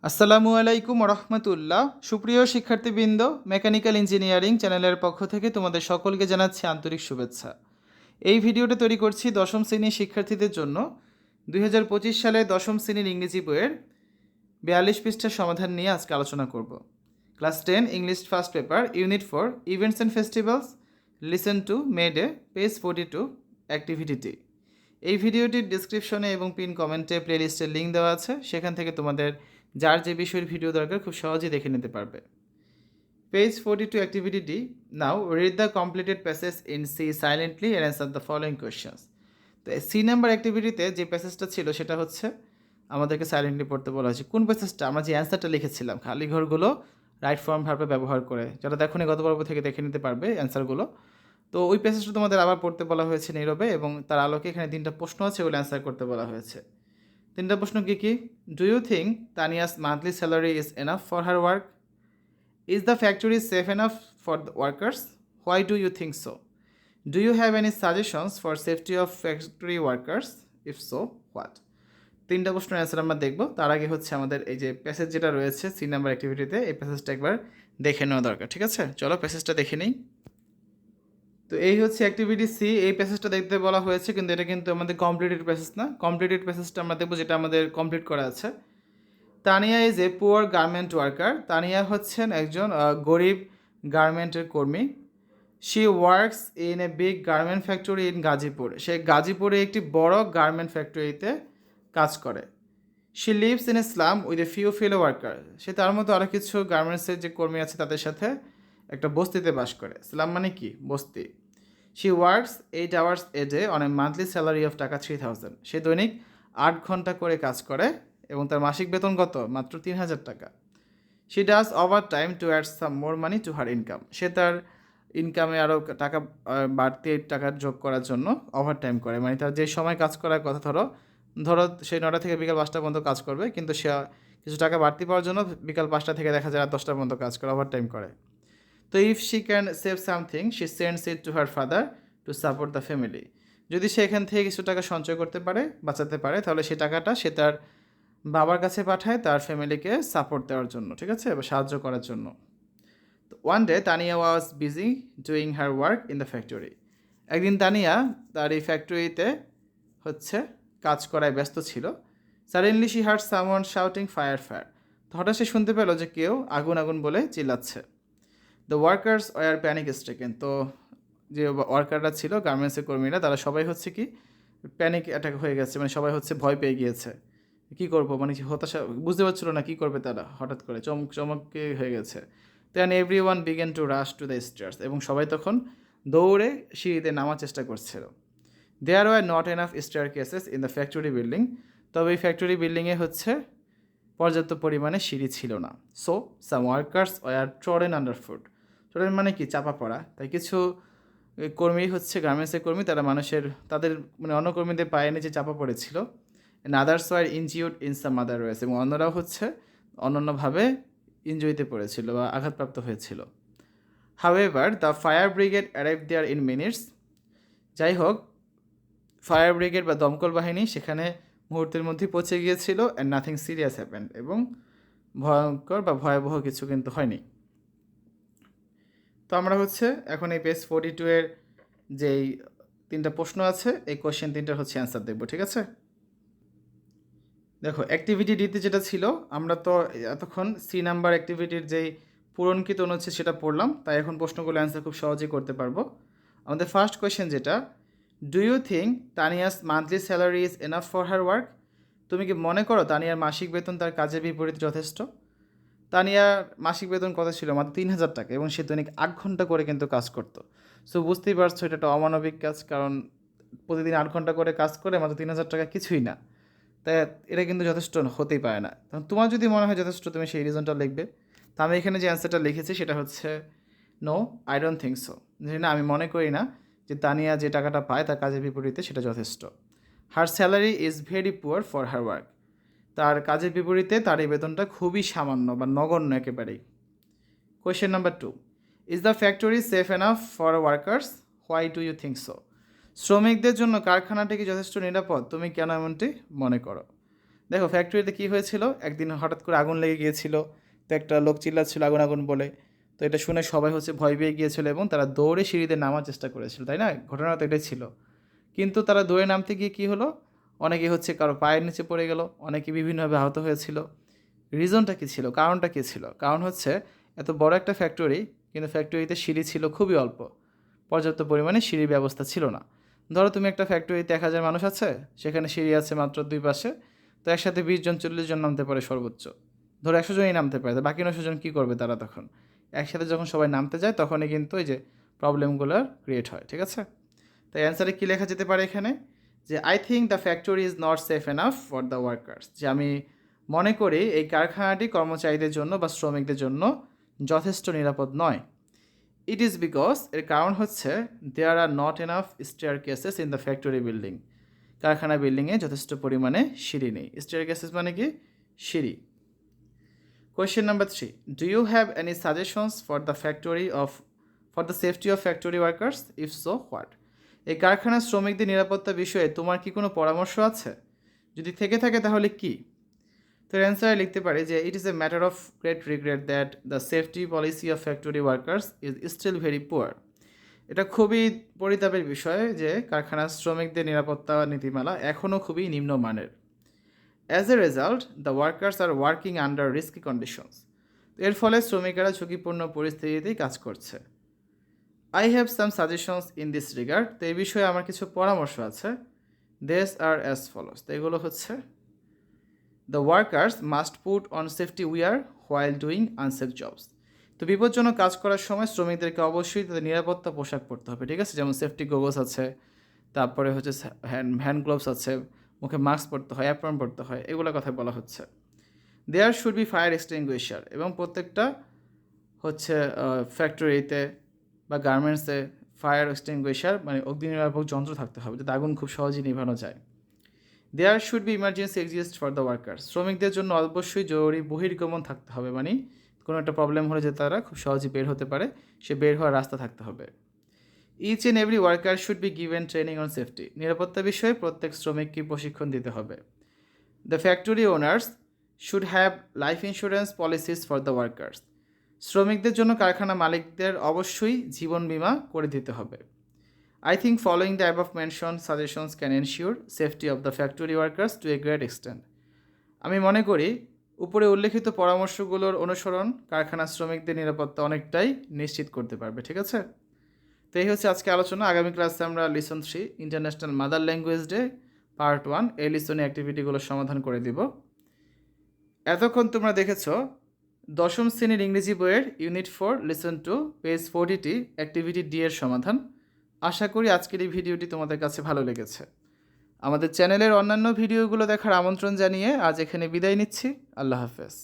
আসসালামু আলাইকুম রহমতুল্লাহ। সুপ্রিয় শিক্ষার্থীবৃন্দ, মেকানিক্যাল ইঞ্জিনিয়ারিং চ্যানেলের পক্ষ থেকে তোমাদের সকলকে জানাচ্ছি আন্তরিক শুভেচ্ছা। এই ভিডিওটা তৈরি করছি দশম শ্রেণীর শিক্ষার্থীদের জন্য। 2025 সালে দশম শ্রেণীর ইংরেজি বইয়ের 42 পৃষ্ঠার সমাধান নিয়ে আজকে আলোচনা করব। Class 10 English first paper, unit 4, events and festivals, listen to May Day, page 42, activity টি। এই ভিডিওটির ডিসক্রিপশনে এবং পিন কমেন্টে প্লেলিস্টের লিঙ্ক দেওয়া আছে, সেখান থেকে তোমাদের যার যে বিষয়ের ভিডিও দরকার খুব সহজেই দেখে নিতে পারবে। Page 42, activity D. Now read the completed passage in C silently and answer the following questions. তো সি নাম্বার অ্যাক্টিভিটিতে যে প্যাসেজটা ছিল সেটা হচ্ছে আমাদেরকে সাইলেন্টলি পড়তে বলা হয়েছে। কোন প্যাসেজটা? আমরা যে অ্যান্সারটা লিখেছিলাম খালি ঘরগুলো রাইট ফর্ম ভার্বে ব্যবহার করে, যারা দেখোনি গত পর্ব থেকে দেখে নিতে পারবে অ্যান্সারগুলো। তো ওই প্যাসেজটা তোমাদের আবার পড়তে বলা হয়েছে নীরবে, এবং তার আলোকে এখানে 3টা প্রশ্ন আছে, ওগুলো অ্যান্সার করতে বলা হয়েছে। 3টা প্রশ্ন কী কী? Do you think Tania's monthly salary is enough for her work? Is the factory safe enough for the workers? Why do you think so? Do you have any suggestions for safety of factory workers? If so, what? 3টা প্রশ্নের answer আমরা দেখব। তার আগে হচ্ছে আমাদের এই যে প্যাসেজ যেটা রয়েছে সি নাম্বার অ্যাক্টিভিটিতে, এই প্যাসেজটা একবার দেখে নেওয়া দরকার। ঠিক আছে, চলো প্যাসেজটা দেখে নিই। তো এই হচ্ছে অ্যাক্টিভিটি সি। এই প্যাসেজটা দেখতে বলা হয়েছে, কিন্তু এটা কিন্তু আমাদের কমপ্লিটেড প্যাসেজ না। কমপ্লিটেড প্যাসেজটা আমরা দেখবো যেটা আমাদের কমপ্লিট করা আছে। Tania is a poor garment worker. Tania হচ্ছেন একজন গরিব গার্মেন্টের কর্মী। She works in a big garment factory in Gazipur. সে গাজীপুরে একটি বড় গার্মেন্ট ফ্যাক্টরিতে কাজ করে। She lives in a slum with a few fellow worker. সে তার মতো আরও কিছু গার্মেন্টসের যে কর্মী আছে তাদের সাথে একটা বস্তিতে বাস করে। স্লাম মানে কি? বস্তি। She works 8 hours a day on a monthly salary of টাকা 3000। সে দৈনিক 8 ঘন্টা করে কাজ করে এবং তার মাসিক বেতন কত? মাত্র 3000 টাকা। She does overtime to add some more money to her income. সে তার ইনকামে আরও টাকা বাড়তি টাকা যোগ করার জন্য ওভার টাইম করে, মানে তার যে সময় কাজ করার কথা, ধরো ধরো সে 9টা থেকে বিকাল 5টা পর্যন্ত কাজ করবে, কিন্তু সে কিছু টাকা বাড়তি পাওয়ার জন্য বিকাল 5টা থেকে দেখা যায় রাত 10টা পর্যন্ত কাজ করে, ওভার টাইম করে। তো if she can save something she sends it to her father to support the family. যদি সে এখান থেকে কিছু টাকা সঞ্চয় করতে পারে, বাঁচাতে পারে, তাহলে সেই টাকাটা সে তার বাবার কাছে পাঠায় তার ফ্যামিলিকে সাপোর্ট দেওয়ার জন্য, ঠিক আছে, বা সাহায্য করার জন্য। তো one day Tania was busy doing her work in the factory. একদিন তানিয়া তার এই ফ্যাক্টরিতে হচ্ছে কাজ করায় ব্যস্ত ছিল। Suddenly she heard someone shouting fire fire. তো হঠাৎ সে শুনতে পেল যে কেউ আগুন আগুন বলে চিল্লাচ্ছে। The workers were panic stricken. তো যে ওয়ার্কাররা ছিল, গার্মেন্টসের কর্মীরা, তারা সবাই হচ্ছে কি প্যানিক অ্যাটাক হয়ে গেছে, মানে সবাই হচ্ছে ভয় পেয়ে গিয়েছে। কী করবো, মানে হতাশা, বুঝতে পারছিল না কী করবে তারা, হঠাৎ করে চমকে হয়ে গেছে। Then everyone began to rush to the stairs. এবং সবাই তখন দৌড়ে সিঁড়িতে নামার চেষ্টা করছিল। There were not enough staircases in the factory building. তবে এই ফ্যাক্টরি বিল্ডিংয়ে হচ্ছে পর্যাপ্ত পরিমাণে সিঁড়ি ছিল না। So some workers were trodden under foot. Trodden মানে কি? চাপা পড়া। তাই কিছু কর্মী হচ্ছে গার্মেন্টসের কর্মী, তারা তাদের মানে অন্য কর্মীদের পায়ে নিচে চাপা পড়েছিল। Others were injured in some other ways. এবং অন্যরাও হচ্ছে অন্যান্যভাবে ইনজুরিতে পড়েছিল বা আঘাতপ্রাপ্ত হয়েছিল। However the fire brigade arrive there in minutes. যাই হোক, ফায়ার ব্রিগেড বা দমকল বাহিনী সেখানে মুহূর্তের মধ্যেই পৌঁছে গিয়েছিল। And nothing serious happened. এবং ভয়ঙ্কর বা ভয়াবহ কিছু কিন্তু হয়নি। তো আমরা হচ্ছে এখন এই পেজ 42 এর যেই 3টা প্রশ্ন আছে, এই কোয়েশ্চেন 3টার হচ্ছে অ্যান্সার দেখব, ঠিক আছে? দেখো, অ্যাক্টিভিটি ডিতে যেটা ছিল, আমরা তো এতক্ষণ সি নাম্বার অ্যাক্টিভিটির যেই পূরণকৃত অনুচ্ছেদ সেটা পড়লাম, তাই এখন প্রশ্নগুলো অ্যান্সার খুব সহজেই করতে পারবো। আমাদের ফার্স্ট কোয়েশ্চেন যেটা, do you think Tania's monthly salary is enough for her work? তুমি কি মনে করো তানিয়ার মাসিক বেতন তার কাজের বিপরীতে যথেষ্ট? তানিয়ার মাসিক বেতন কত ছিল? মাত্র 3000 টাকা, এবং সে দৈনিক 8 ঘন্টা করে কিন্তু কাজ করতো। সো বুঝতেই পারছো এটা একটা অমানবিক কাজ, কারণ প্রতিদিন 8 ঘন্টা করে কাজ করে মাত্র 3000 টাকা কিছুই না। তাই এটা কিন্তু যথেষ্ট হতেই পারে না। তখন তোমার যদি মনে হয় যথেষ্ট, তুমি সেই রিজনটা লিখবে। তো আমি এখানে যে অ্যান্সারটা লিখেছি সেটা হচ্ছে no, I don't think so. না, আমি মনে করি না যে তানিয়া যে টাকাটা পায় তার কাজের বিপরীতে সেটা যথেষ্ট। Her salary is very poor for her work. তার কাজের বিপরীতে তার এই বেতনটা খুবই সামান্য বা নগণ্য একেবারেই। Question number 2, is the factory safe enough for workers? Why do you think so? শ্রমিকদের জন্য কারখানাটি কি যথেষ্ট নিরাপদ? তুমি কেন এমনটি মনে করো? দেখো ফ্যাক্টরিতে কী হয়েছিল, একদিন হঠাৎ করে আগুন লেগে গিয়েছিল, তো একটা লোক চিল্লাচ্ছিল আগুন আগুন বলে। তো এটা শুনে সবাই ভয় পেয়ে গিয়েছিল এবং তারা দৌড়ে সিঁড়িতে নামার চেষ্টা করেছিল, তাই না? ঘটনা তো এটাই ছিল। কিন্তু তারা দৌড়ে নামতে গিয়ে কী হলো, অনেকে কারো পায়ের নিচে পড়ে গেল, অনেকে বিভিন্নভাবে আহত হয়েছিল। রিজনটা কী ছিল, কারণটা কী ছিল? কারণ এত বড় একটা ফ্যাক্টরি, কিন্তু ফ্যাক্টরিতে সিঁড়ি ছিল খুবই অল্প, পর্যাপ্ত পরিমাণে সিঁড়ির ব্যবস্থা ছিল না। ধরো তুমি একটা ফ্যাক্টরিতে 1000 মানুষ আছে, সেখানে সিঁড়ি আছে মাত্র 2 পাশে, তো একসাথে 20 জন 40 জন নামতে পারে সর্বোচ্চ। ধরো 100 জনই নামতে পারে, তো বাকি 900 জন কী করবে তারা তখন? একসাথে যখন সবাই নামতে যায় তখনই কিন্তু এই যে প্রবলেমগুলো ক্রিয়েট হয়, ঠিক আছে? তো অ্যান্সারে কী লেখা যেতে পারে এখানে, যে I think the factory is not safe enough for the workers, যে আমি মনে করি এই কারখানাটি কর্মচারীদের জন্য বা শ্রমিকদের জন্য যথেষ্ট নিরাপদ নয়। ইট ইজ বিকজ, এর কারণ there are not enough staircases in the factory building, কারখানা বিল্ডিংয়ে যথেষ্ট পরিমাণে সিঁড়ি নেই। স্টেয়ার কেসেস মানে কি? সিঁড়ি। Question number 3, do you have any suggestions for the safety of factory workers? If so what? এই কারখানার শ্রমিকদের নিরাপত্তা বিষয়ে তোমার কি কোনো পরামর্শ আছে? যদি থেকে থাকে তাহলে কি? তো অ্যান্সারে লিখতে পারি যে it is a matter of great regret that the safety policy of factory workers is still very poor. এটা খুবই পরিতাপের বিষয় যে কারখানার শ্রমিকদের নিরাপত্তা নীতিমালা এখনও খুবই নিম্নমানের। As a result the workers are working under risky conditions, এর ফলে শ্রমিকেরা ঝুঁকিপূর্ণ পরিস্থিতিতেই কাজ করছে। I have some suggestions in this regard, তো এই বিষয়ে আমার কিছু পরামর্শ আছে। দেস আর অ্যাজ ফলোস, তো এগুলো the workers must put on safety wear while doing unsafe jobs, তো বিপজ্জনক কাজ করার সময় শ্রমিকদেরকে অবশ্যই তাদের নিরাপত্তা পোশাক পরতে হবে, ঠিক আছে? যেমন সেফটি গোগলস আছে, তারপরে হ্যান্ড গ্লোভস আছে, মুখে মাস্ক পরতে হয়, অ্যাপ্রন পরতে হয়, এগুলো কথা বলা হচ্ছে। There should be fire extinguisher, এবং প্রত্যেকটা ফ্যাক্টরিতে বা গার্মেন্টসে ফায়ার এক্সটিংগুইশার মানে অগ্নি নির্বাপক যন্ত্র থাকতে হবে, যাতে আগুন খুব সহজেই নিভানো যায়। There should be emergency exist for the workers, শ্রমিকদের জন্য অবশ্যই জরুরি বহির্গমন থাকতে হবে, মানে কোনো একটা প্রবলেম হলে যে তারা খুব সহজে বের হতে পারে, সে বের হওয়ার রাস্তা থাকতে হবে। Each and every worker should be given training on safety, নিরাপত্তা বিষয়ে প্রত্যেক শ্রমিককে প্রশিক্ষণ দিতে হবে। The factory owners should have life insurance policies for the workers, শ্রমিকদের জন্য কারখানা মালিকদের অবশ্যই জীবন বীমা করে দিতে হবে। I think following the above mentioned suggestions can ensure safety of the factory workers to a great extent. আমি মনে করি উপরে উল্লেখিত পরামর্শগুলোর অনুসরণ কারখানা শ্রমিকদের নিরাপত্তা অনেকটাই নিশ্চিত করতে পারবে, ঠিক আছে? তো এই আজকে আলোচনা। আগামী ক্লাসে আমরা lesson 3 International Mother Language Day part 1 এই লিসনে অ্যাক্টিভিটিগুলো সমাধান করে দিব। এতক্ষণ তোমরা দেখেছ দশম শ্রেণীর ইংরেজি বইয়ের unit 4 lesson 2 page 40 activity D এর সমাধান। আশা করি আজকের এই ভিডিওটি তোমাদের কাছে ভালো লেগেছে। আমাদের চ্যানেলের অন্যান্য ভিডিওগুলো দেখার আমন্ত্রণ জানিয়ে আজ এখানে বিদায় নিচ্ছি। আল্লাহ হাফেজ।